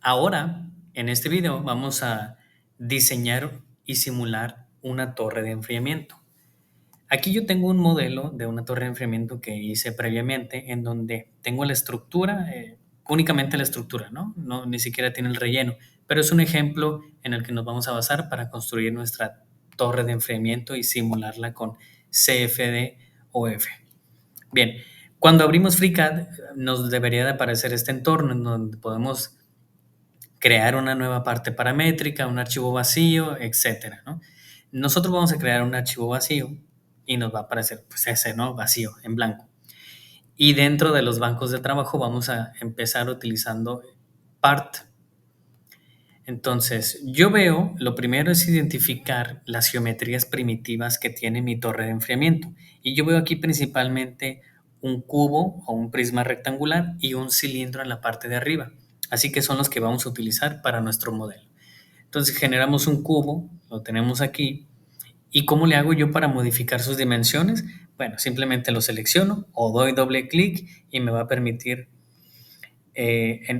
Ahora, en este video vamos a diseñar y simular una torre de enfriamiento. Aquí yo tengo un modelo de una torre de enfriamiento que hice previamente en donde tengo la estructura, únicamente la estructura, ¿no? No, ni siquiera tiene el relleno, pero es un ejemplo en el que nos vamos a basar para construir nuestra torre de enfriamiento y simularla con CFD o F. Bien, cuando abrimos FreeCAD nos debería de aparecer este entorno en donde podemos crear una nueva parte paramétrica, un archivo vacío, etcétera, ¿no? Nosotros vamos a crear un archivo vacío y nos va a aparecer pues ese, ¿no? Vacío, en blanco. Y dentro de los bancos de trabajo vamos a empezar utilizando part. Entonces, yo veo, lo primero es identificar las geometrías primitivas que tiene mi torre de enfriamiento. Y yo veo aquí principalmente un cubo o un prisma rectangular y un cilindro en la parte de arriba. Así que son los que vamos a utilizar para nuestro modelo. Entonces generamos un cubo, lo tenemos aquí. ¿Y cómo le hago yo para modificar sus dimensiones? Bueno, simplemente lo selecciono o doy doble clic y me va a permitir,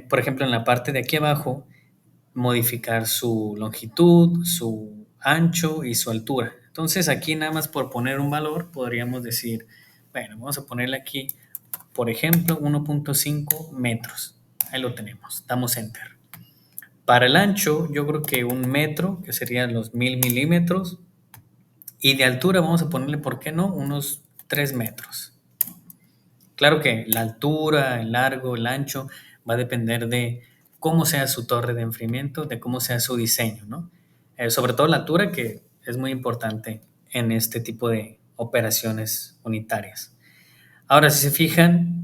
por ejemplo, en la parte de aquí abajo, modificar su longitud, su ancho y su altura. Entonces aquí nada más por poner un valor podríamos decir, bueno, vamos a ponerle aquí, por ejemplo, 1.5 metros. Ahí lo tenemos, damos enter. Para el ancho, yo creo que 1 metro, que serían los 1000 milímetros. Y de altura vamos a ponerle, ¿por qué no? Unos 3 metros. Claro que la altura, el largo, el ancho va a depender de cómo sea su torre de enfriamiento, de cómo sea su diseño, ¿no? Sobre todo la altura, que es muy importante en este tipo de operaciones unitarias. Ahora, si se fijan,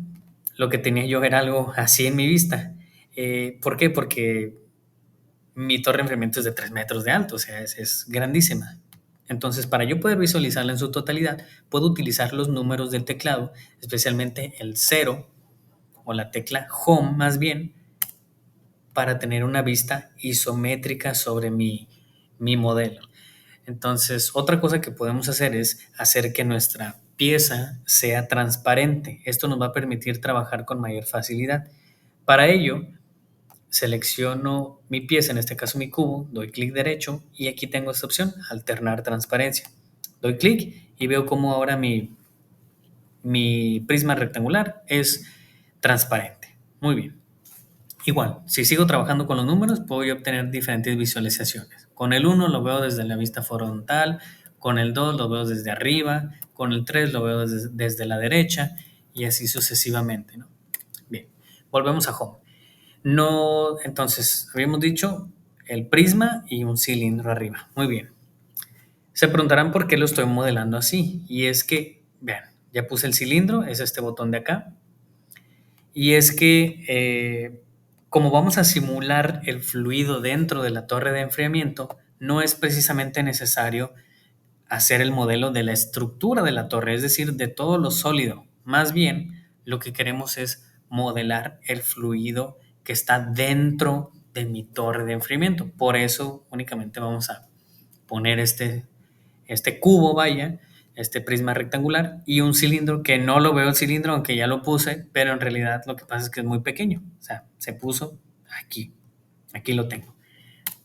lo que tenía yo era algo así en mi vista. ¿Por qué? Porque mi torre de enfriamiento es de 3 metros de alto, o sea, es grandísima. Entonces, para yo poder visualizarla en su totalidad, puedo utilizar los números del teclado, especialmente el 0 o la tecla Home más bien, para tener una vista isométrica sobre mi modelo. Entonces, otra cosa que podemos hacer es hacer que nuestra pieza sea transparente. Esto nos va a permitir trabajar con mayor facilidad. Para ello, selecciono mi pieza, en este caso mi cubo, doy clic derecho y aquí tengo esta opción, alternar transparencia. Doy clic y veo cómo ahora mi prisma rectangular es transparente. Muy bien. Igual, si sigo trabajando con los números, puedo obtener diferentes visualizaciones. Con el 1 lo veo desde la vista frontal, con el 2 lo veo desde arriba, con el 3 lo veo desde la derecha y así sucesivamente, ¿no? Bien, volvemos a Home. No, entonces, habíamos dicho el prisma y un cilindro arriba. Muy bien. Se preguntarán por qué lo estoy modelando así. Y es que, vean, ya puse el cilindro, es este botón de acá. Y es que, como vamos a simular el fluido dentro de la torre de enfriamiento, no es precisamente necesario hacer el modelo de la estructura de la torre, es decir, de todo lo sólido. Más bien, lo que queremos es modelar el fluido que está dentro de mi torre de enfriamiento. Por eso únicamente vamos a poner este cubo, vaya, este prisma rectangular y un cilindro que no lo veo el cilindro, aunque ya lo puse, pero en realidad lo que pasa es que es muy pequeño. O sea, se puso aquí. Aquí lo tengo.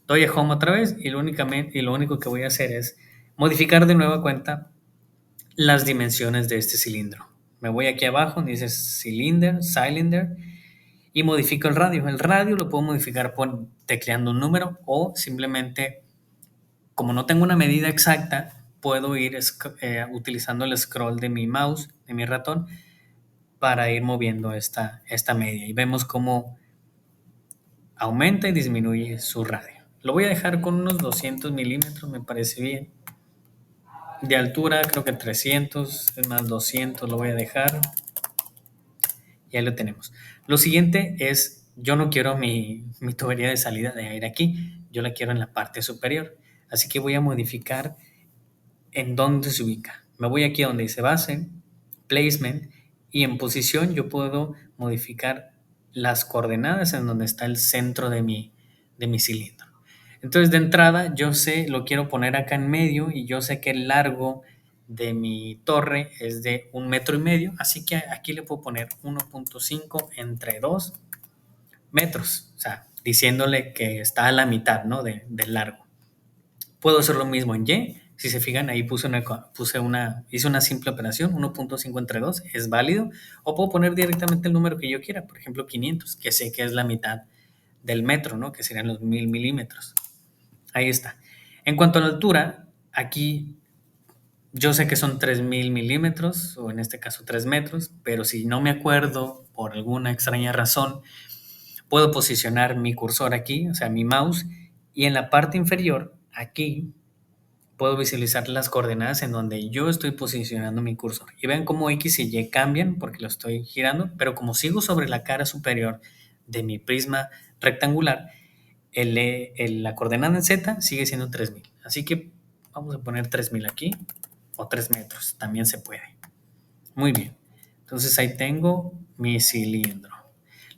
Doy a Home otra vez y lo único que voy a hacer es modificar de nueva cuenta las dimensiones de este cilindro. Me voy aquí abajo, dice cylinder, y modifico el radio. El radio lo puedo modificar tecleando un número o simplemente, como no tengo una medida exacta, puedo ir utilizando el scroll de mi mouse, de mi ratón, para ir moviendo esta media. Y vemos cómo aumenta y disminuye su radio. Lo voy a dejar con unos 200 milímetros, me parece bien. De altura creo que 300, es más 200 lo voy a dejar. Y ahí lo tenemos. Lo siguiente es, yo no quiero mi tubería de salida de aire aquí, yo la quiero en la parte superior. Así que voy a modificar en dónde se ubica. Me voy aquí a donde dice base, placement, y en posición yo puedo modificar las coordenadas en donde está el centro de mi cilindro. Entonces, de entrada, yo sé, lo quiero poner acá en medio y yo sé que el largo de mi torre es de 1,5 metros, así que aquí le puedo poner 1.5 entre 2 metros. O sea, diciéndole que está a la mitad, ¿no? Del largo. Puedo hacer lo mismo en Y. Si se fijan, ahí hice una simple operación, 1.5 entre 2, es válido. O puedo poner directamente el número que yo quiera, por ejemplo, 500, que sé que es la mitad del metro, ¿no? Que serían los 1000 milímetros. Ahí está. En cuanto a la altura, aquí yo sé que son 3000 milímetros, o en este caso 3 metros, pero si no me acuerdo por alguna extraña razón, puedo posicionar mi cursor aquí, o sea, mi mouse, y en la parte inferior, aquí, puedo visualizar las coordenadas en donde yo estoy posicionando mi cursor. Y ven cómo X y Y cambian porque lo estoy girando, pero como sigo sobre la cara superior de mi prisma rectangular, la coordenada en Z sigue siendo 3000. Así que vamos a poner 3000 aquí, o 3 metros, también se puede. Muy bien. Entonces ahí tengo mi cilindro.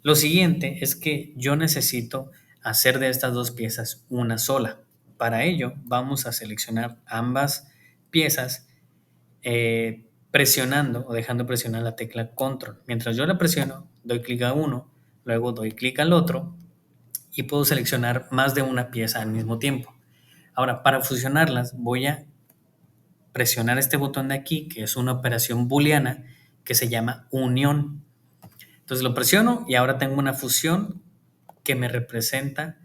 Lo siguiente es que yo necesito hacer de estas dos piezas una sola. Para ello vamos a seleccionar ambas piezas presionando o dejando presionar la tecla control. Mientras yo la presiono, doy clic a uno, luego doy clic al otro y puedo seleccionar más de una pieza al mismo tiempo. Ahora, para fusionarlas voy a presionar este botón de aquí, que es una operación booleana que se llama unión. Entonces lo presiono y ahora tengo una fusión que me representa,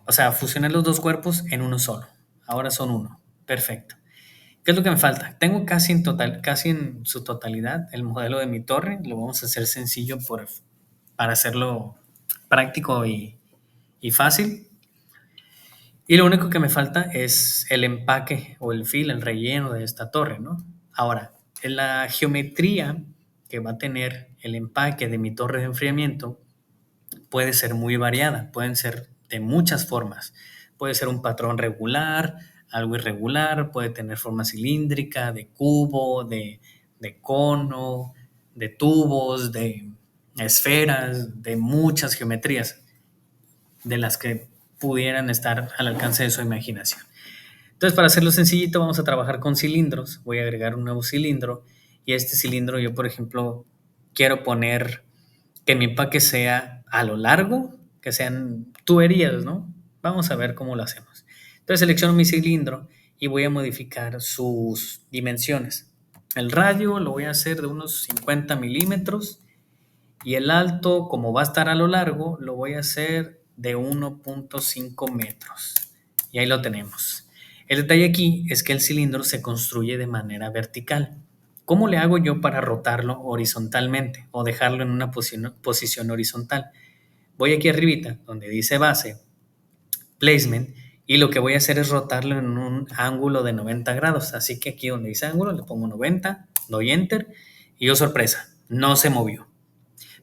o sea, fusionar los dos cuerpos en uno solo. Ahora son uno. Perfecto. ¿Qué es lo que me falta? Tengo casi en su totalidad el modelo de mi torre. Lo vamos a hacer sencillo para hacerlo práctico y fácil. Y lo único que me falta es el empaque o el fill, el relleno de esta torre, ¿no? Ahora, en la geometría que va a tener el empaque de mi torre de enfriamiento puede ser muy variada, pueden ser de muchas formas. Puede ser un patrón regular, algo irregular, puede tener forma cilíndrica, de cubo, de cono, de tubos, de esferas, de muchas geometrías de las que pudieran estar al alcance de su imaginación. Entonces, para hacerlo sencillito, vamos a trabajar con cilindros. Voy a agregar un nuevo cilindro y este cilindro yo, por ejemplo, quiero poner que mi empaque sea a lo largo, que sean tuberías, ¿no? Vamos a ver cómo lo hacemos. Entonces selecciono mi cilindro y voy a modificar sus dimensiones. El radio lo voy a hacer de unos 50 milímetros y el alto, como va a estar a lo largo, lo voy a hacer de 1.5 metros. Y ahí lo tenemos. El detalle aquí es que el cilindro se construye de manera vertical. ¿Cómo le hago yo para rotarlo horizontalmente o dejarlo en una posición horizontal? Voy aquí arribita, donde dice base, placement, y lo que voy a hacer es rotarlo en un ángulo de 90 grados. Así que aquí donde dice ángulo le pongo 90, doy enter y oh sorpresa, no se movió.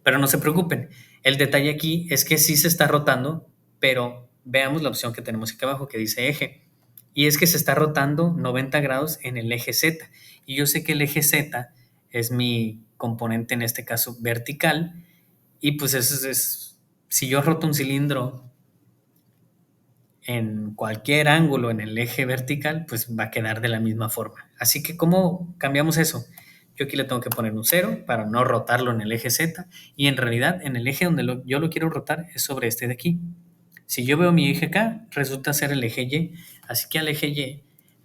Pero no se preocupen, el detalle aquí es que sí se está rotando, pero veamos la opción que tenemos aquí abajo que dice eje. Y es que se está rotando 90 grados en el eje Z. Y yo sé que el eje Z es mi componente, en este caso vertical. Y pues si yo roto un cilindro en cualquier ángulo en el eje vertical, pues va a quedar de la misma forma. Así que, ¿cómo cambiamos eso? Yo aquí le tengo que poner un 0 para no rotarlo en el eje Z y en realidad en el eje donde yo lo quiero rotar es sobre este de aquí. Si yo veo mi eje K, resulta ser el eje Y, así que al eje Y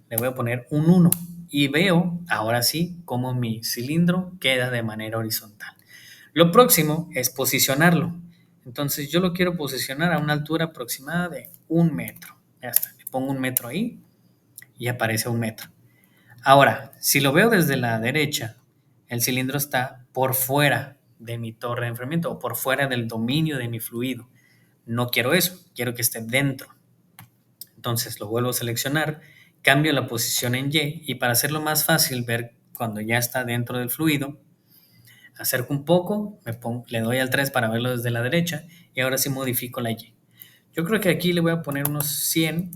le voy a poner un 1 y veo ahora sí cómo mi cilindro queda de manera horizontal. Lo próximo es posicionarlo. Entonces yo lo quiero posicionar a una altura aproximada de 1 metro. Ya está, le pongo 1 metro ahí y aparece 1 metro. Ahora, si lo veo desde la derecha, el cilindro está por fuera de mi torre de enfriamiento o por fuera del dominio de mi fluido. No quiero eso, quiero que esté dentro. Entonces lo vuelvo a seleccionar, cambio la posición en Y para hacerlo más fácil ver cuando ya está dentro del fluido, acerco un poco, le doy al 3 para verlo desde la derecha y ahora sí modifico la Y. Yo creo que aquí le voy a poner unos 100,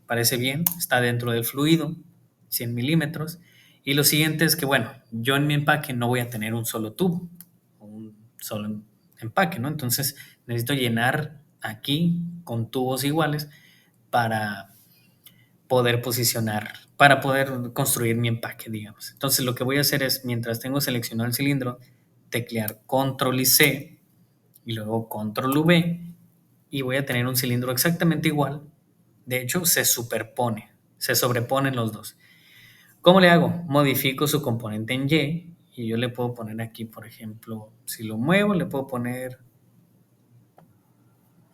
parece bien, está dentro del fluido, 100 milímetros. Y lo siguiente es que, bueno, yo en mi empaque no voy a tener un solo tubo, un solo empaque, ¿no? Entonces necesito llenar aquí con tubos iguales para poder posicionar, para poder construir mi empaque, digamos. Entonces lo que voy a hacer es, mientras tengo seleccionado el cilindro, teclear control y C y luego control V y voy a tener un cilindro exactamente igual. De hecho, se sobreponen los dos. ¿Cómo le hago? Modifico su componente en y yo le puedo poner aquí, por ejemplo, si lo muevo, le puedo poner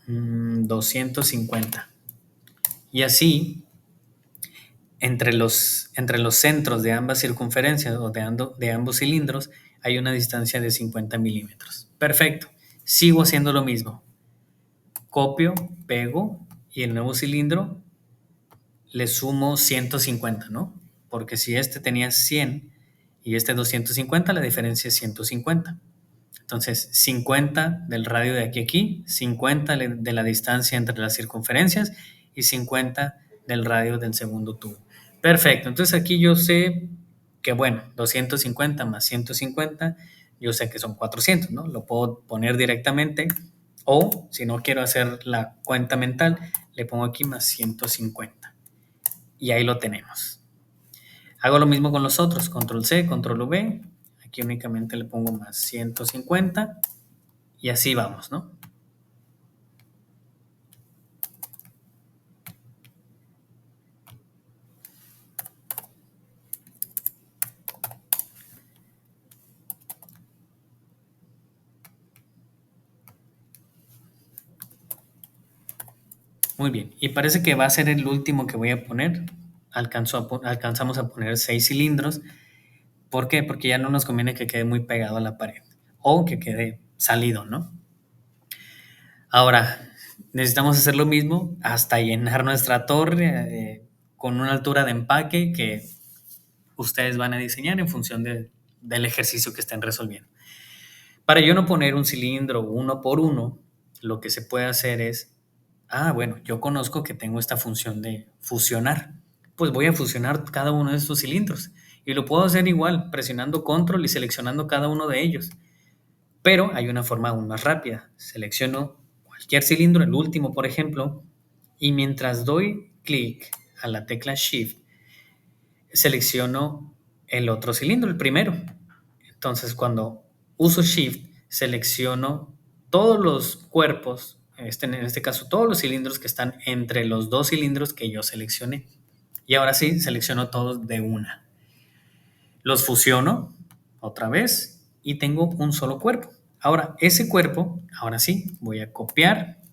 250. Y así, entre los centros de ambas circunferencias o de ambos cilindros, hay una distancia de 50 milímetros. Perfecto. Sigo haciendo lo mismo. Copio, pego y el nuevo cilindro le sumo 150, ¿no? Porque si este tenía 100 y este 250, la diferencia es 150. Entonces, 50 del radio de aquí a aquí, 50 de la distancia entre las circunferencias y 50 del radio del segundo tubo. Perfecto. Entonces aquí yo sé que, bueno, 250 más 150, yo sé que son 400, ¿no? Lo puedo poner directamente o, si no quiero hacer la cuenta mental, le pongo aquí más 150. Y ahí lo tenemos. Hago lo mismo con los otros, control C, control V. Aquí únicamente le pongo más 150 y así vamos, ¿no? Muy bien. Y parece que va a ser el último que voy a poner. Alcanzamos a poner 6 cilindros. ¿Por qué? Porque ya no nos conviene que quede muy pegado a la pared o que quede salido, ¿no? Ahora, necesitamos hacer lo mismo hasta llenar nuestra torre con una altura de empaque que ustedes van a diseñar en función del ejercicio que estén resolviendo. Para yo no poner un cilindro uno por uno, lo que se puede hacer es, bueno, yo conozco que tengo esta función de fusionar. Pues voy a fusionar cada uno de estos cilindros y lo puedo hacer igual, presionando control y seleccionando cada uno de ellos. Pero hay una forma aún más rápida. Selecciono cualquier cilindro, el último, por ejemplo, y mientras doy clic a la tecla Shift, selecciono el otro cilindro, el primero. Entonces, cuando uso Shift, selecciono todos los cuerpos, en este caso todos los cilindros que están entre los dos cilindros que yo seleccioné. Y ahora sí, selecciono todos de una. Los fusiono otra vez y tengo un solo cuerpo. Ahora, ese cuerpo, ahora sí, voy a copiar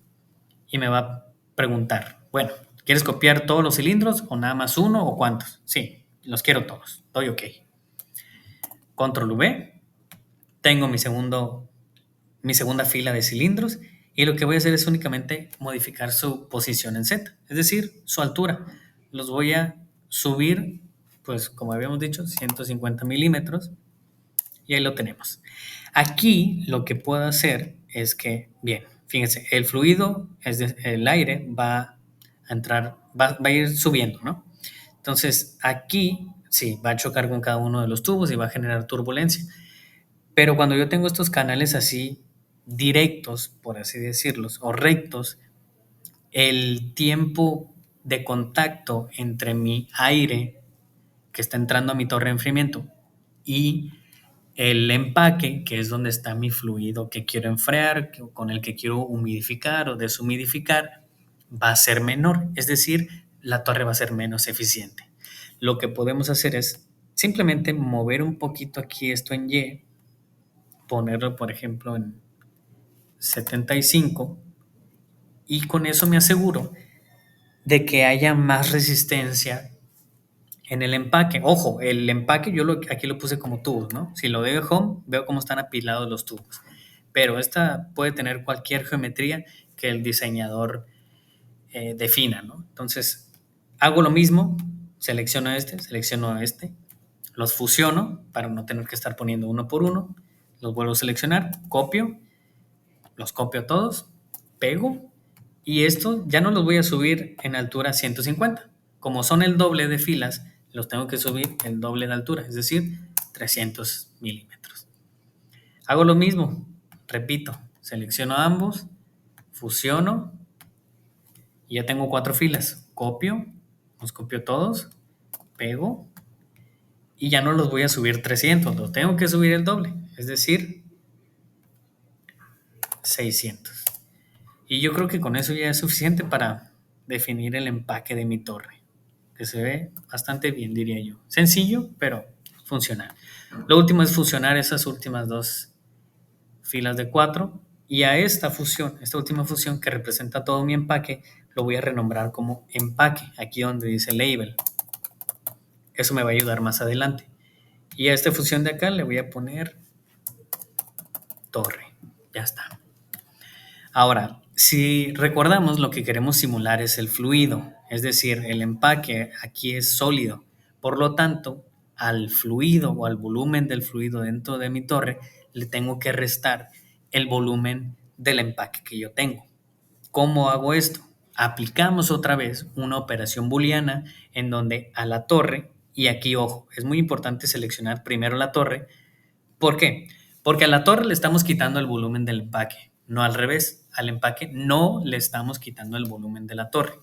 y me va a preguntar, bueno, ¿quieres copiar todos los cilindros o nada más uno o cuántos? Sí, los quiero todos. Doy OK. Control V. Tengo mi segunda fila de cilindros y lo que voy a hacer es únicamente modificar su posición en Z, es decir, su altura. Los voy a subir, pues como habíamos dicho, 150 milímetros y ahí lo tenemos. Aquí lo que puedo hacer es que, bien, fíjense, el fluido, el aire va a entrar, va a ir subiendo, ¿no? Entonces aquí sí, va a chocar con cada uno de los tubos y va a generar turbulencia. Pero cuando yo tengo estos canales así directos, por así decirlos, o rectos, el tiempo de contacto entre mi aire que está entrando a mi torre de enfriamiento y el empaque, que es donde está mi fluido que quiero enfriar, con el que quiero humidificar o deshumidificar, va a ser menor. Es decir, la torre va a ser menos eficiente. Lo que podemos hacer es simplemente mover un poquito aquí esto en Y, ponerlo, por ejemplo, en 75 y con eso me aseguro de que haya más resistencia en el empaque. Ojo, el empaque aquí lo puse como tubos, ¿no? Si lo veo home, veo cómo están apilados los tubos. Pero esta puede tener cualquier geometría que el diseñador defina, ¿no? Entonces, hago lo mismo, selecciono este, los fusiono para no tener que estar poniendo uno por uno, los vuelvo a seleccionar, los copio todos, pego y esto ya no los voy a subir en altura 150. Como son el doble de filas, los tengo que subir el doble de altura, es decir, 300 milímetros. Hago lo mismo, repito, selecciono ambos, fusiono y ya tengo 4 filas. Copio, los copio todos, pego y ya no los voy a subir 300, los tengo que subir el doble, es decir, 600. Y yo creo que con eso ya es suficiente para definir el empaque de mi torre, que se ve bastante bien, diría yo. Sencillo, pero funcional. Lo último es fusionar esas últimas dos filas de 4 y a esta fusión, esta última fusión que representa todo mi empaque, lo voy a renombrar como empaque, aquí donde dice label. Eso me va a ayudar más adelante. Y a esta fusión de acá le voy a poner torre. Ya está. Ahora, si recordamos, lo que queremos simular es el fluido, es decir, el empaque aquí es sólido. Por lo tanto, al fluido o al volumen del fluido dentro de mi torre, le tengo que restar el volumen del empaque que yo tengo. ¿Cómo hago esto? Aplicamos otra vez una operación booleana en donde a la torre, y aquí ojo, es muy importante seleccionar primero la torre. ¿Por qué? Porque a la torre le estamos quitando el volumen del empaque, no al revés. Al empaque no le estamos quitando el volumen de la torre.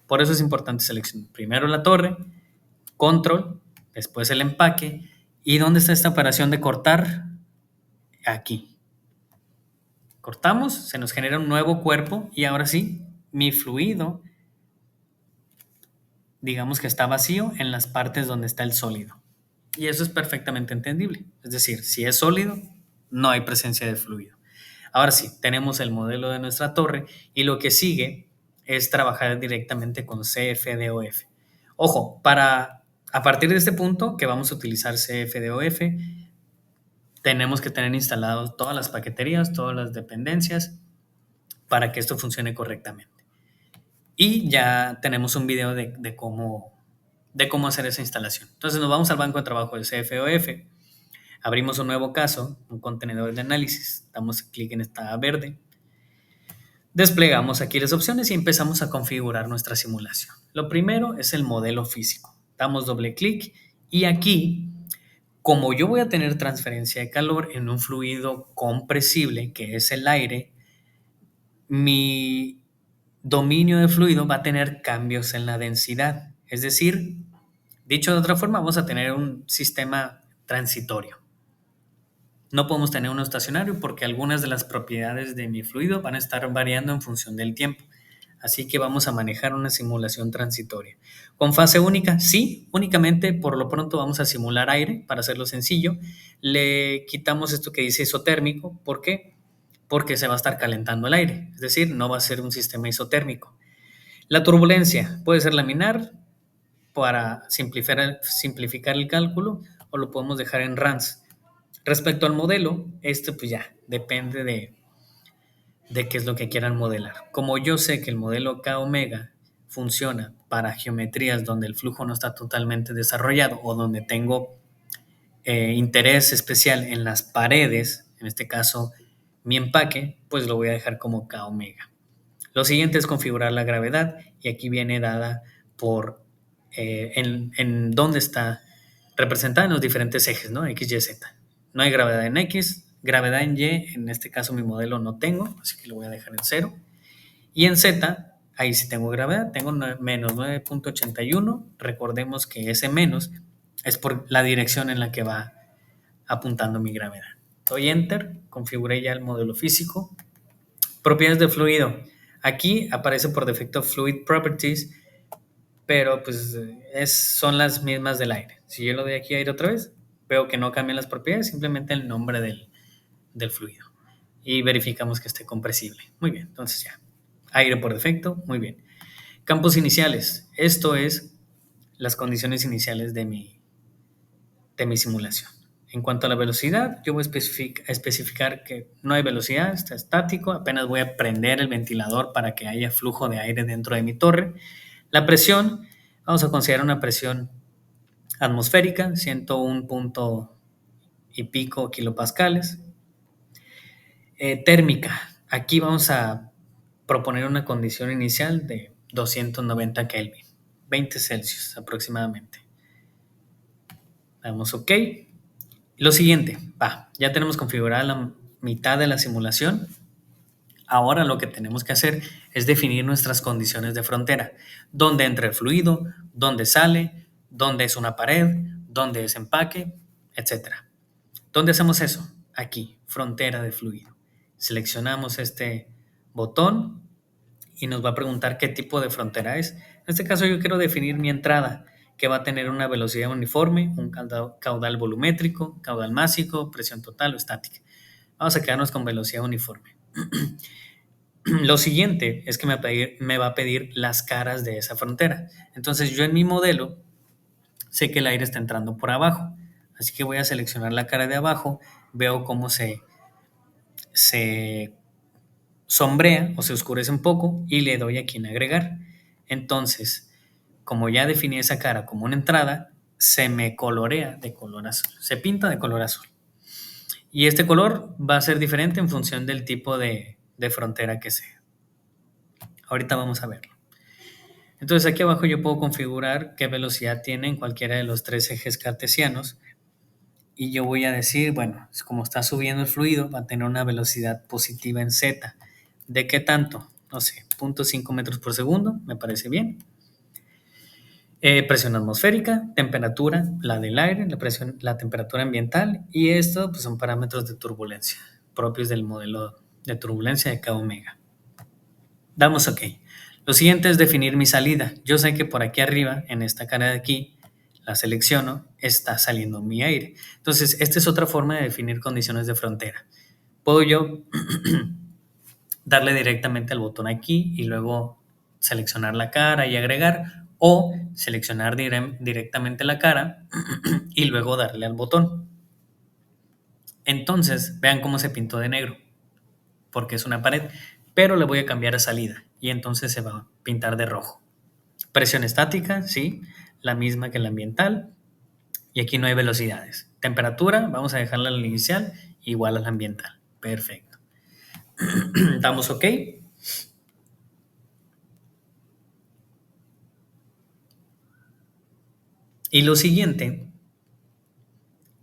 Por eso es importante seleccionar primero la torre, control, después el empaque. ¿Y dónde está esta operación de cortar? Aquí. Cortamos, se nos genera un nuevo cuerpo y ahora sí, mi fluido, digamos que está vacío en las partes donde está el sólido. Y eso es perfectamente entendible. Es decir, si es sólido, no hay presencia de fluido. Ahora sí, tenemos el modelo de nuestra torre y lo que sigue es trabajar directamente con CFDOF. Ojo, a partir de este punto que vamos a utilizar CFDOF, tenemos que tener instalados todas las paqueterías, todas las dependencias para que esto funcione correctamente. Y ya tenemos un video de cómo hacer esa instalación. Entonces nos vamos al banco de trabajo de CFOF, abrimos un nuevo caso, un contenedor de análisis, damos clic en esta verde, desplegamos aquí las opciones y empezamos a configurar nuestra simulación. Lo primero es el modelo físico. Damos doble clic y aquí, como yo voy a tener transferencia de calor en un fluido compresible, que es el aire, mi dominio de fluido va a tener cambios en la densidad. Es decir, dicho de otra forma, vamos a tener un sistema transitorio. No podemos tener uno estacionario porque algunas de las propiedades de mi fluido van a estar variando en función del tiempo. Así que vamos a manejar una simulación transitoria. ¿Con fase única? Sí, únicamente por lo pronto vamos a simular aire para hacerlo sencillo. Le quitamos esto que dice isotérmico. ¿Por qué? Porque se va a estar calentando el aire. Es decir, no va a ser un sistema isotérmico. La turbulencia puede ser laminar para simplificar el cálculo o lo podemos dejar en RANS. Respecto al modelo, pues ya depende de qué es lo que quieran modelar. Como yo sé que el modelo K omega funciona para geometrías donde el flujo no está totalmente desarrollado o donde tengo interés especial en las paredes, en este caso mi empaque, pues lo voy a dejar como K omega. Lo siguiente es configurar la gravedad y aquí viene dada por en dónde está representada en los diferentes ejes, ¿no? X, Y, Z. No hay gravedad en X, gravedad en Y, en este caso mi modelo no tengo, así que lo voy a dejar en 0. Y en Z, ahí sí tengo gravedad, tengo menos 9.81. Recordemos que ese menos es por la dirección en la que va apuntando mi gravedad. Doy Enter, configuré ya el modelo físico. Propiedades de fluido. Aquí aparece por defecto Fluid Properties, pero pues son las mismas del aire. Si yo lo doy aquí a aire otra vez, veo que no cambian las propiedades, simplemente el nombre del fluido. Y verificamos que esté compresible. Muy bien, entonces ya. Aire por defecto, muy bien. Campos iniciales. Esto es las condiciones iniciales de mi simulación. En cuanto a la velocidad, yo voy a especificar que no hay velocidad, está estático, apenas voy a prender el ventilador para que haya flujo de aire dentro de mi torre. La presión, vamos a considerar una presión atmosférica, 101 punto y pico kilopascales. Térmica, aquí vamos a proponer una condición inicial de 290 Kelvin, 20 Celsius aproximadamente. Damos OK. Lo siguiente, ya tenemos configurada la mitad de la simulación. Ahora lo que tenemos que hacer es definir nuestras condiciones de frontera. ¿Dónde entra el fluido? ¿Dónde sale? ¿Dónde es una pared? ¿Dónde es empaque? Etcétera. ¿Dónde hacemos eso? Aquí, frontera de fluido. Seleccionamos este botón, y nos va a preguntar qué tipo de frontera es. En este caso yo quiero definir mi entrada, que va a tener una velocidad uniforme, un caudal volumétrico, caudal másico, presión total o estática. Vamos a quedarnos con velocidad uniforme. Lo siguiente es que me va a pedir las caras de esa frontera. Entonces yo en mi modelo sé que el aire está entrando por abajo. Así que voy a seleccionar la cara de abajo, veo cómo se sombrea o se oscurece un poco y le doy aquí en agregar. Entonces, como ya definí esa cara como una entrada, se me colorea de color azul, se pinta de color azul. Y este color va a ser diferente en función del tipo de frontera que sea. Ahorita vamos a verlo. Entonces aquí abajo yo puedo configurar qué velocidad tiene en cualquiera de los tres ejes cartesianos. Y yo voy a decir, bueno, como está subiendo el fluido, va a tener una velocidad positiva en z. ¿De qué tanto? No sé, 0.5 metros por segundo, me parece bien. Presión atmosférica, temperatura, la del aire, la temperatura ambiental, y esto pues, son parámetros de turbulencia, propios del modelo de turbulencia de K omega. Damos OK. Lo siguiente es definir mi salida. Yo sé que por aquí arriba, en esta cara de aquí, la selecciono, está saliendo mi aire. Entonces, esta es otra forma de definir condiciones de frontera. Puedo yo darle directamente al botón aquí y luego seleccionar la cara y agregar, o seleccionar directamente la cara y luego darle al botón. Entonces, vean cómo se pintó de negro, porque es una pared, pero le voy a cambiar a salida y entonces se va a pintar de rojo. Presión estática, sí, la misma que la ambiental, y aquí no hay velocidades. Temperatura, vamos a dejarla al inicial, igual a la ambiental. Perfecto. Damos OK. Y lo siguiente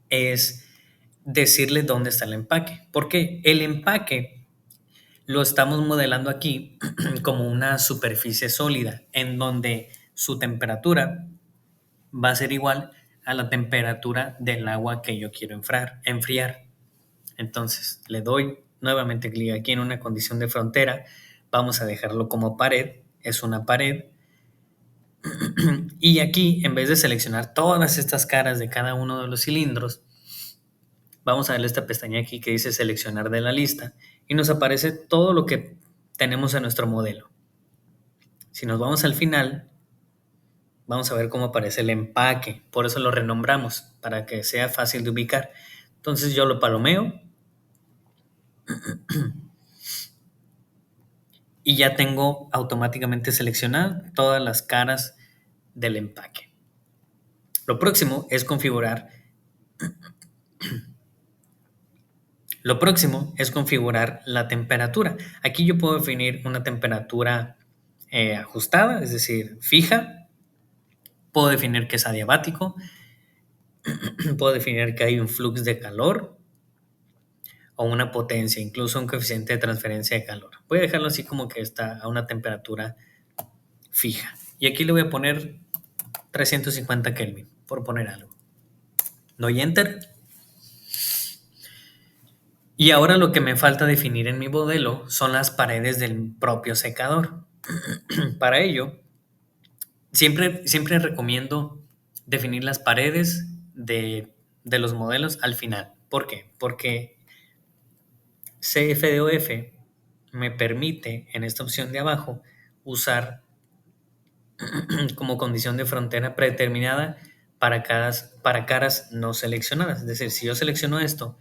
es decirle dónde está el empaque, porque el empaque lo estamos modelando aquí como una superficie sólida en donde su temperatura va a ser igual a la temperatura del agua que yo quiero enfriar. Entonces le doy nuevamente clic aquí en una condición de frontera, vamos a dejarlo como pared, es una pared. Y aquí, en vez de seleccionar todas estas caras de cada uno de los cilindros, vamos a darle esta pestaña aquí que dice seleccionar de la lista y nos aparece todo lo que tenemos en nuestro modelo. Si nos vamos al final, vamos a ver cómo aparece el empaque, por eso lo renombramos, para que sea fácil de ubicar. Entonces yo lo palomeo y ya tengo automáticamente seleccionadas todas las caras del empaque. Lo próximo es configurar la temperatura. Aquí yo puedo definir una temperatura ajustada, es decir, fija. Puedo definir que es adiabático. Puedo definir que hay un flux de calor o una potencia, incluso un coeficiente de transferencia de calor. Voy a dejarlo así como que está a una temperatura fija. Y aquí le voy a poner 350 Kelvin, por poner algo. Doy Enter. Y ahora lo que me falta definir en mi modelo son las paredes del propio secador. Para ello, siempre recomiendo definir las paredes de los modelos al final. ¿Por qué? Porque CFDOF me permite en esta opción de abajo usar como condición de frontera predeterminada para caras no seleccionadas. Es decir, si yo selecciono esto,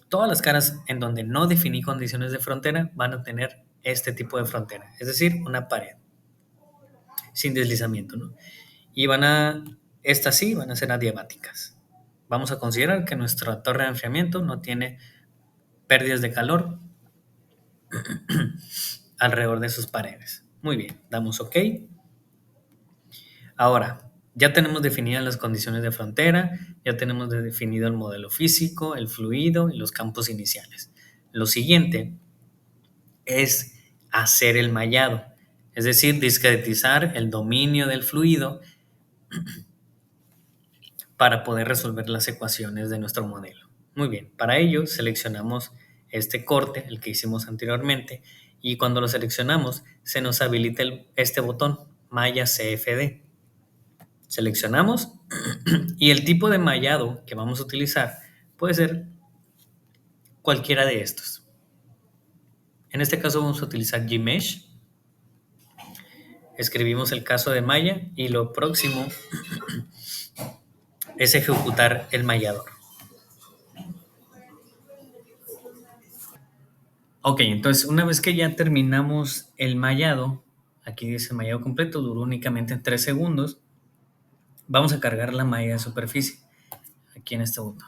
todas las caras en donde no definí condiciones de frontera van a tener este tipo de frontera, es decir, una pared sin deslizamiento, ¿no? Y estas sí van a ser adiabáticas. Vamos a considerar que nuestra torre de enfriamiento no tiene pérdidas de calor alrededor de sus paredes. Muy bien, damos OK. Ahora, ya tenemos definidas las condiciones de frontera, ya tenemos definido el modelo físico, el fluido y los campos iniciales. Lo siguiente es hacer el mallado, es decir, discretizar el dominio del fluido para poder resolver las ecuaciones de nuestro modelo. Muy bien, para ello seleccionamos este corte, el que hicimos anteriormente, y cuando lo seleccionamos se nos habilita este botón, malla CFD. Seleccionamos y el tipo de mallado que vamos a utilizar puede ser cualquiera de estos. En este caso vamos a utilizar Gmesh. Escribimos el caso de malla y lo próximo es ejecutar el mallador. Ok, entonces una vez que ya terminamos el mallado, aquí dice mallado completo, duró únicamente 3 segundos, vamos a cargar la malla de superficie aquí en este botón.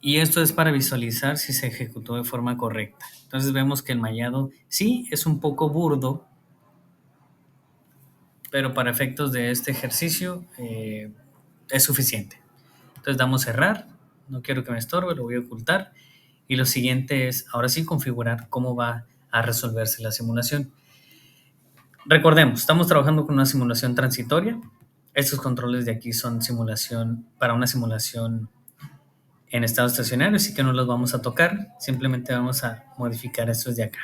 Y esto es para visualizar si se ejecutó de forma correcta. Entonces vemos que el mallado sí es un poco burdo, pero para efectos de este ejercicio es suficiente. Entonces damos cerrar, no quiero que me estorbe, lo voy a ocultar. Y lo siguiente es, ahora sí, configurar cómo va a resolverse la simulación. Recordemos, estamos trabajando con una simulación transitoria. Estos controles de aquí son simulación para una simulación en estado estacionario, así que no los vamos a tocar. Simplemente vamos a modificar estos de acá.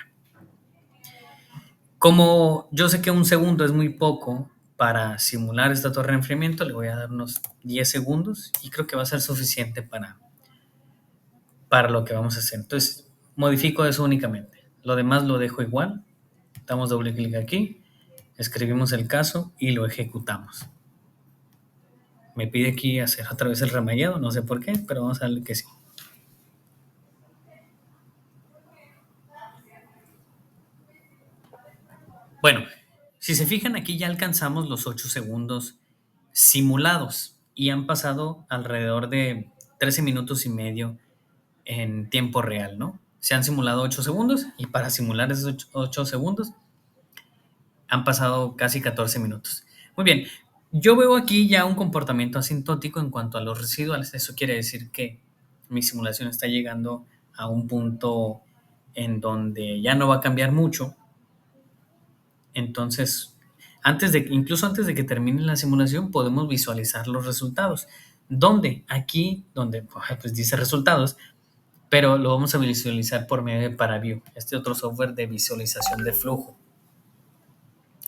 Como yo sé que un segundo es muy poco para simular esta torre de enfriamiento, le voy a dar unos 10 segundos y creo que va a ser suficiente para lo que vamos a hacer. Entonces, modifico eso únicamente. Lo demás lo dejo igual. Damos doble clic aquí, escribimos el caso y lo ejecutamos. Me pide aquí hacer otra vez el remallado, no sé por qué, pero vamos a darle que sí. Bueno, si se fijan aquí ya alcanzamos los 8 segundos simulados y han pasado alrededor de 13 minutos y medio en tiempo real, ¿no? Se han simulado 8 segundos y para simular esos 8 segundos han pasado casi 14 minutos. Muy bien, yo veo aquí ya un comportamiento asintótico en cuanto a los residuales. Eso quiere decir que mi simulación está llegando a un punto en donde ya no va a cambiar mucho. Entonces, incluso antes de que termine la simulación, podemos visualizar los resultados. ¿Dónde? Aquí, donde pues dice resultados, pero lo vamos a visualizar por medio de Paraview, este otro software de visualización de flujo.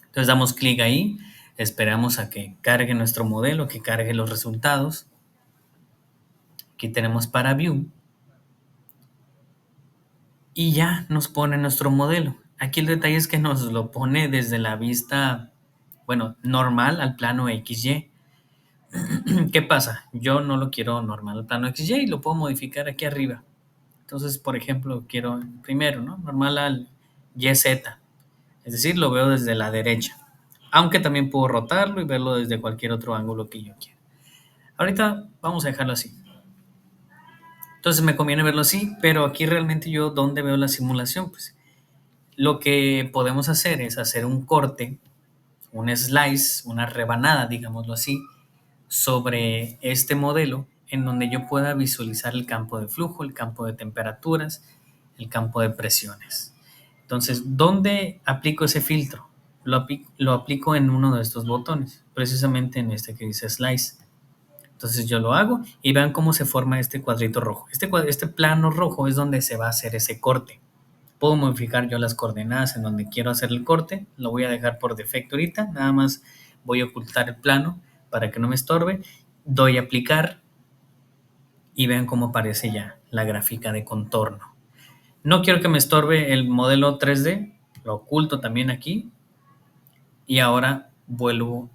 Entonces damos clic ahí, esperamos a que cargue nuestro modelo, que cargue los resultados. Aquí tenemos Paraview y ya nos pone nuestro modelo. Aquí el detalle es que nos lo pone desde la vista, bueno, normal al plano XY. ¿Qué pasa? Yo no lo quiero normal al plano XY y lo puedo modificar aquí arriba. Entonces, por ejemplo, quiero primero, ¿no? Normal al YZ, es decir, lo veo desde la derecha. Aunque también puedo rotarlo y verlo desde cualquier otro ángulo que yo quiera. Ahorita vamos a dejarlo así. Entonces me conviene verlo así, pero aquí realmente yo, ¿dónde veo la simulación? Pues lo que podemos hacer es hacer un corte, un slice, una rebanada, digámoslo así, sobre este modelo en donde yo pueda visualizar el campo de flujo, el campo de temperaturas, el campo de presiones. Entonces, ¿dónde aplico ese filtro? Lo aplico en uno de estos botones, precisamente en este que dice Slice. Entonces yo lo hago y vean cómo se forma este cuadrito rojo. Este plano rojo es donde se va a hacer ese corte. Puedo modificar yo las coordenadas en donde quiero hacer el corte. Lo voy a dejar por defecto ahorita. Nada más voy a ocultar el plano para que no me estorbe. Doy a aplicar y vean cómo aparece ya la gráfica de contorno. No quiero que me estorbe el modelo 3D. Lo oculto también aquí. Y ahora vuelvo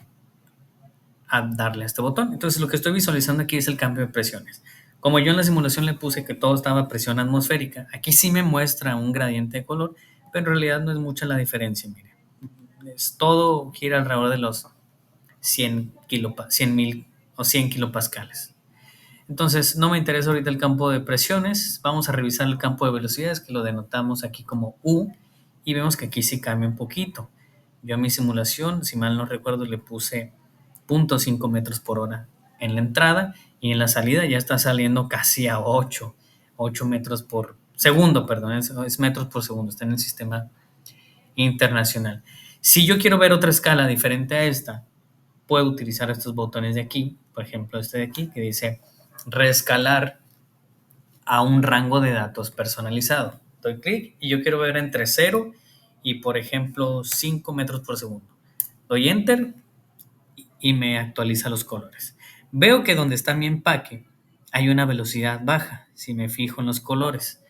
a darle a este botón. Entonces lo que estoy visualizando aquí es el cambio de presiones. Como yo en la simulación le puse que todo estaba a presión atmosférica, aquí sí me muestra un gradiente de color, pero en realidad no es mucha la diferencia, miren. Todo gira alrededor de los 100.000 o 100 kilopascales. Entonces no me interesa ahorita el campo de presiones, vamos a revisar el campo de velocidades que lo denotamos aquí como U y vemos que aquí sí cambia un poquito. Yo a mi simulación, si mal no recuerdo, le puse 0.5 metros por hora en la entrada y en la salida ya está saliendo casi a 8 metros por segundo, perdón, es metros por segundo, está en el sistema internacional. Si yo quiero ver otra escala diferente a esta, puedo utilizar estos botones de aquí, por ejemplo este de aquí que dice reescalar a un rango de datos personalizado. Doy clic y yo quiero ver entre 0 y, por ejemplo, 5 metros por segundo. Doy Enter y me actualiza los colores. Veo que donde está mi empaque hay una velocidad baja. Si me fijo en los colores,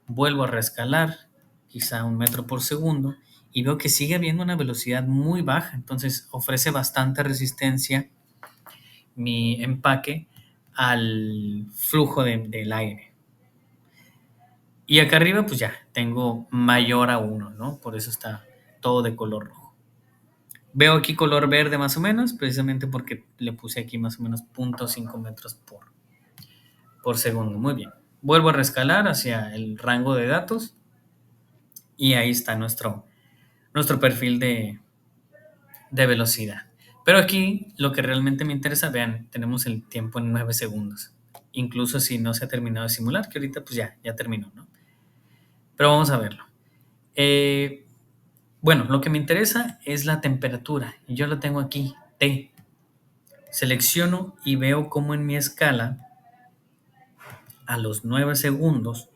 vuelvo a reescalar, quizá 1 metro por segundo, y veo que sigue habiendo una velocidad muy baja. Entonces ofrece bastante resistencia mi empaque al flujo del aire. Y acá arriba, pues ya, tengo mayor a 1, ¿no? Por eso está todo de color rojo. Veo aquí color verde más o menos, precisamente porque le puse aquí más o menos 0.5 metros por segundo. Muy bien. Vuelvo a rescalar hacia el rango de datos y ahí está nuestro perfil de velocidad. Pero aquí lo que realmente me interesa, vean, tenemos el tiempo en 9 segundos. Incluso si no se ha terminado de simular, que ahorita pues ya terminó, ¿no? Pero vamos a verlo. Bueno, lo que me interesa es la temperatura. Y yo lo tengo aquí, T. Selecciono y veo cómo en mi escala, a los 9 segundos,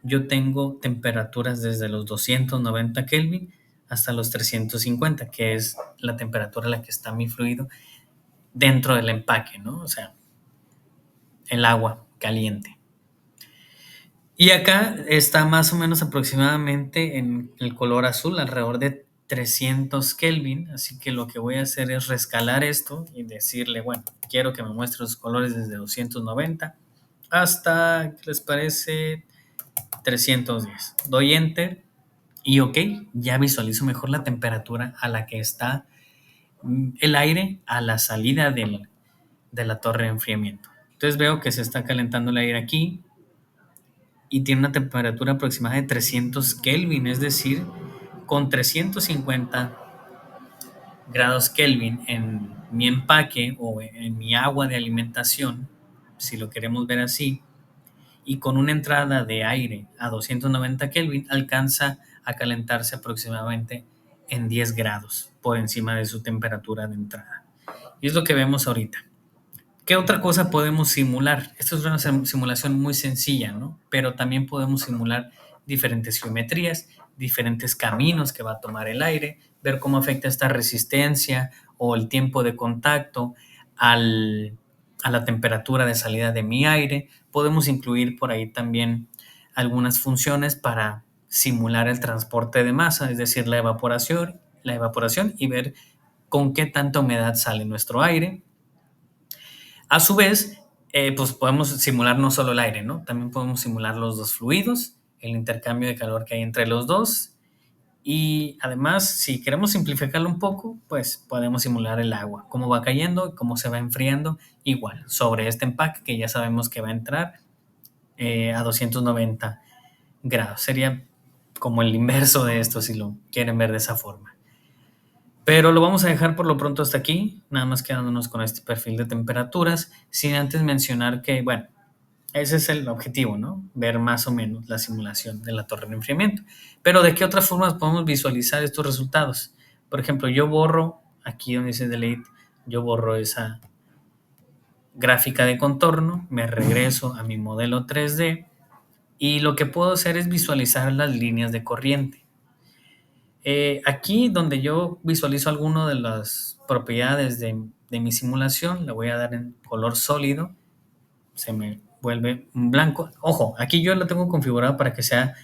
yo tengo temperaturas desde los 290 Kelvin hasta los 350, que es la temperatura a la que está mi fluido dentro del empaque, ¿no? O sea, el agua caliente. Y acá está más o menos aproximadamente en el color azul, alrededor de 300 Kelvin. Así que lo que voy a hacer es rescalar esto y decirle, bueno, quiero que me muestre los colores desde 290 hasta, ¿qué les parece? 310. Doy Enter y OK, ya visualizo mejor la temperatura a la que está el aire a la salida de la torre de enfriamiento. Entonces veo que se está calentando el aire aquí y tiene una temperatura aproximada de 300 Kelvin, es decir, con 350 grados Kelvin en mi empaque o en mi agua de alimentación, si lo queremos ver así, y con una entrada de aire a 290 Kelvin, alcanza a calentarse aproximadamente en 10 grados por encima de su temperatura de entrada. Y es lo que vemos ahorita. ¿Qué otra cosa podemos simular? Esto es una simulación muy sencilla, ¿no? Pero también podemos simular diferentes geometrías, diferentes caminos que va a tomar el aire, ver cómo afecta esta resistencia o el tiempo de contacto a la temperatura de salida de mi aire. Podemos incluir por ahí también algunas funciones para simular el transporte de masa, es decir, la evaporación y ver con qué tanta humedad sale nuestro aire. A su vez, pues podemos simular no solo el aire, ¿no? También podemos simular los dos fluidos, el intercambio de calor que hay entre los dos. Y además, si queremos simplificarlo un poco, pues podemos simular el agua, cómo va cayendo, cómo se va enfriando, igual, sobre este empaque que ya sabemos que va a entrar a 290 grados. Sería como el inverso de esto, si lo quieren ver de esa forma. Pero lo vamos a dejar por lo pronto hasta aquí, nada más quedándonos con este perfil de temperaturas, sin antes mencionar que, bueno, ese es el objetivo, ¿no? Ver más o menos la simulación de la torre de enfriamiento. Pero ¿de qué otras formas podemos visualizar estos resultados? Por ejemplo, yo borro, aquí donde dice Delete, yo borro esa gráfica de contorno, me regreso a mi modelo 3D y lo que puedo hacer es visualizar las líneas de corriente. Aquí donde yo visualizo alguna de las propiedades de mi simulación, le voy a dar en color sólido, se me vuelve un blanco. Ojo, aquí yo lo tengo configurado para que sea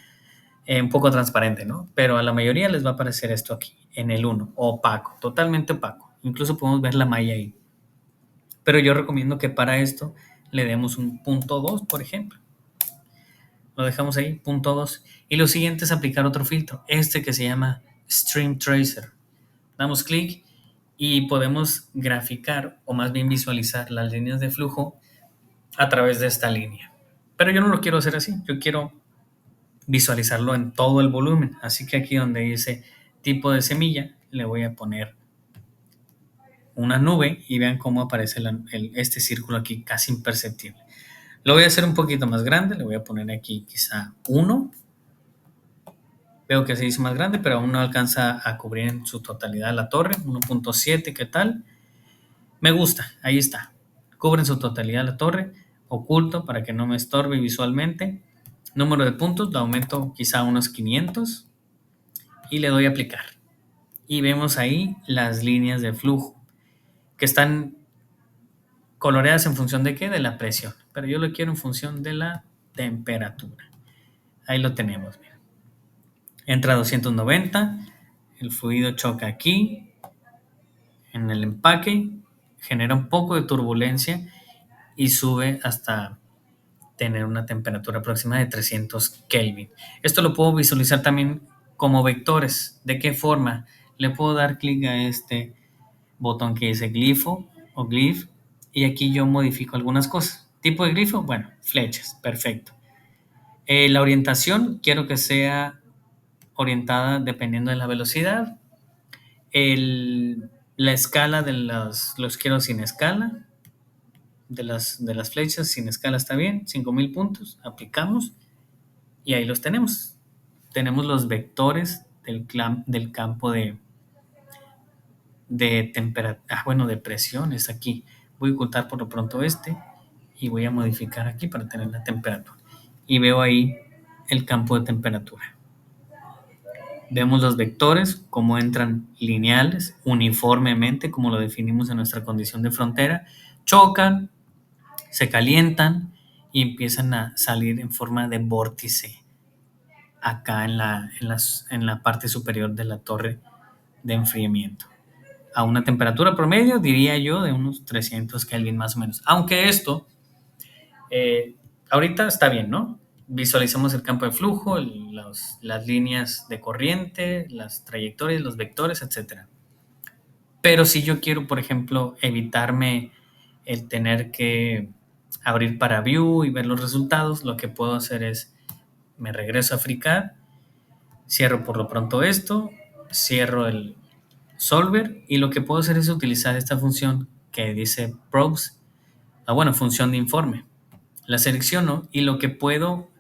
un poco transparente, ¿no? Pero a la mayoría les va a aparecer esto aquí, en el 1, opaco, totalmente opaco. Incluso podemos ver la malla ahí. Pero yo recomiendo que para esto le demos un punto 2, por ejemplo. Lo dejamos ahí, punto 2. Y lo siguiente es aplicar otro filtro, este que se llama Stream Tracer. Damos clic y podemos graficar o más bien visualizar las líneas de flujo a través de esta línea. Pero yo no lo quiero hacer así, yo quiero visualizarlo en todo el volumen. Así que aquí donde dice tipo de semilla, le voy a poner una nube y vean cómo aparece este círculo aquí casi imperceptible. Lo voy a hacer un poquito más grande, le voy a poner aquí quizá 1. Veo que se hizo más grande, pero aún no alcanza a cubrir en su totalidad la torre. 1.7, ¿qué tal? Me gusta, ahí está. Cubre en su totalidad la torre. Oculto para que no me estorbe visualmente. Número de puntos, lo aumento quizá a unos 500. y le doy a aplicar. Y vemos ahí las líneas de flujo que están coloreadas en función de qué, de la presión, pero yo lo quiero en función de la temperatura. Ahí lo tenemos. Mira. Entra a 290, el fluido choca aquí en el empaque, genera un poco de turbulencia y sube hasta tener una temperatura aproximada de 300 Kelvin. Esto lo puedo visualizar también como vectores. ¿De qué forma? Le puedo dar clic a este botón que dice glifo o glyph y aquí yo modifico algunas cosas. ¿Tipo de glifo? Bueno, flechas, perfecto. La orientación quiero que sea orientada dependiendo de la velocidad. La escala de los quiero sin escala. De las flechas sin escala está bien. 5000 puntos. Aplicamos y ahí los tenemos. Tenemos los vectores del campo de temperatura. Bueno, de presiones aquí. Voy a ocultar por lo pronto este y voy a modificar aquí para tener la temperatura. Y veo ahí el campo de temperatura. Vemos los vectores, cómo entran lineales, uniformemente, como lo definimos en nuestra condición de frontera, chocan, se calientan y empiezan a salir en forma de vórtice acá en la parte superior de la torre de enfriamiento. A una temperatura promedio, diría yo, de unos 300 Kelvin más o menos. Aunque esto, ahorita está bien, ¿no? Visualizamos el campo de flujo, las líneas de corriente, las trayectorias, los vectores, etc. Pero si yo quiero, por ejemplo, evitarme el tener que abrir para View y ver los resultados, lo que puedo hacer es, me regreso a FreeCAD, cierro por lo pronto esto, cierro el Solver y lo que puedo hacer es utilizar esta función que dice probes, bueno, función de informe. La selecciono y lo que puedo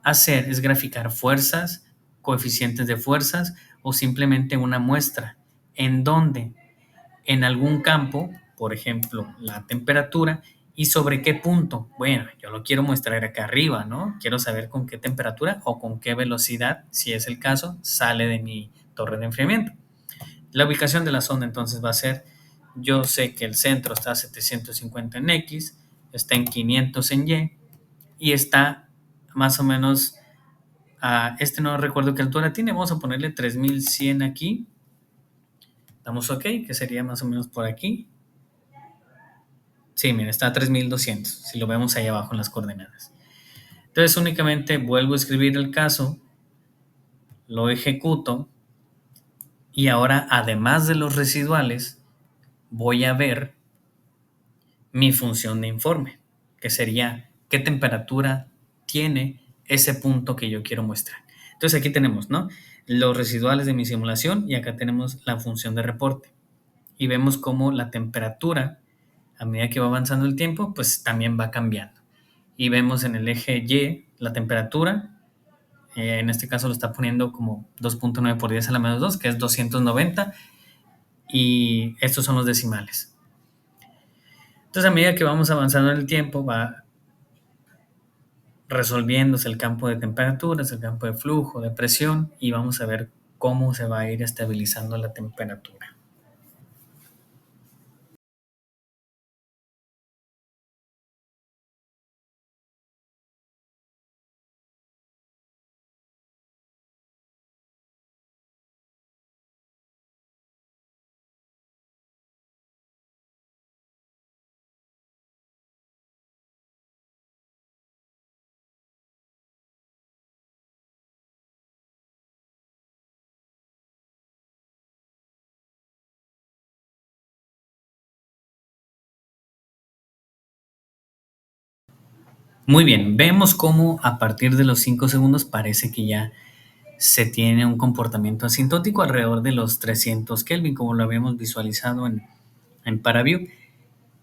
hacer es graficar fuerzas, coeficientes de fuerzas o simplemente una muestra en donde en algún campo, por ejemplo, la temperatura y sobre qué punto. Bueno, yo lo quiero mostrar acá arriba, ¿no? Quiero saber con qué temperatura o con qué velocidad, si es el caso, sale de mi torre de enfriamiento. La ubicación de la sonda entonces va a ser, yo sé que el centro está a 750 en X, está en 500 en Y y está más o menos a, no recuerdo qué altura tiene, vamos a ponerle 3100 aquí, damos OK, que sería más o menos por aquí. Sí, mira, está a 3200, si lo vemos ahí abajo en las coordenadas. Entonces únicamente vuelvo a escribir el caso, lo ejecuto y ahora además de los residuales voy a ver mi función de informe, que sería qué temperatura tiene ese punto que yo quiero mostrar. Entonces aquí tenemos, ¿no? Los residuales de mi simulación y acá tenemos la función de reporte. Y vemos cómo la temperatura, a medida que va avanzando el tiempo, pues también va cambiando. Y vemos en el eje Y la temperatura, en este caso lo está poniendo como 2.9 por 10 a la menos 2, que es 290, y estos son los decimales. Entonces, a medida que vamos avanzando en el tiempo, va resolviéndose el campo de temperaturas, el campo de flujo, de presión, y vamos a ver cómo se va a ir estabilizando la temperatura. Muy bien, vemos cómo a partir de los 5 segundos parece que ya se tiene un comportamiento asintótico alrededor de los 300 Kelvin, como lo habíamos visualizado en Paraview.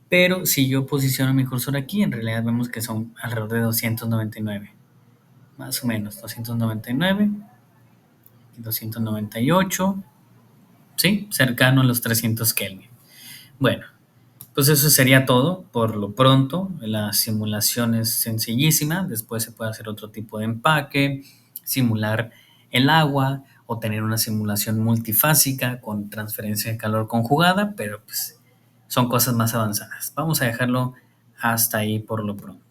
Pero si yo posiciono mi cursor aquí, en realidad vemos que son alrededor de 299, más o menos, 299, 298, ¿sí? Cercano a los 300 Kelvin. Bueno, pues eso sería todo por lo pronto. La simulación es sencillísima. Después se puede hacer otro tipo de empaque, simular el agua o tener una simulación multifásica con transferencia de calor conjugada, pero pues son cosas más avanzadas. Vamos a dejarlo hasta ahí por lo pronto.